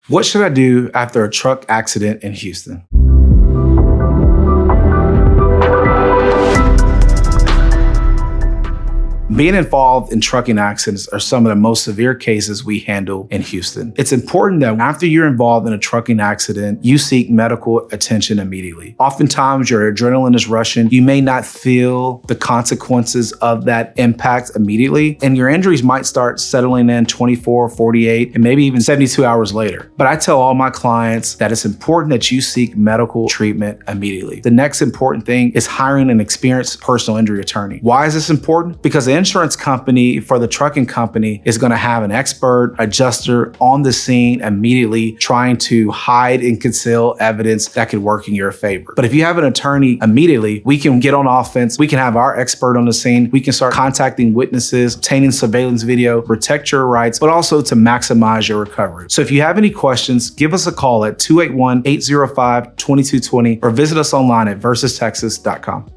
What should I do after a truck accident in Houston? Being involved in trucking accidents are some of the most severe cases we handle in Houston. It's important that after you're involved in a trucking accident, you seek medical attention immediately. Oftentimes, your adrenaline is rushing. You may not feel the consequences of that impact immediately, and your injuries might start settling in 24, 48, and maybe even 72 hours later. But I tell all my clients that it's important that you seek medical treatment immediately. The next important thing is hiring an experienced personal injury attorney. Why is this important? Because the insurance company for the trucking company is going to have an expert adjuster on the scene immediately trying to hide and conceal evidence that could work in your favor. But if you have an attorney immediately, we can get on offense. We can have our expert on the scene. We can start contacting witnesses, obtaining surveillance video, protect your rights, but also to maximize your recovery. So if you have any questions, give us a call at 281-805-2220 or visit us online at versustexas.com.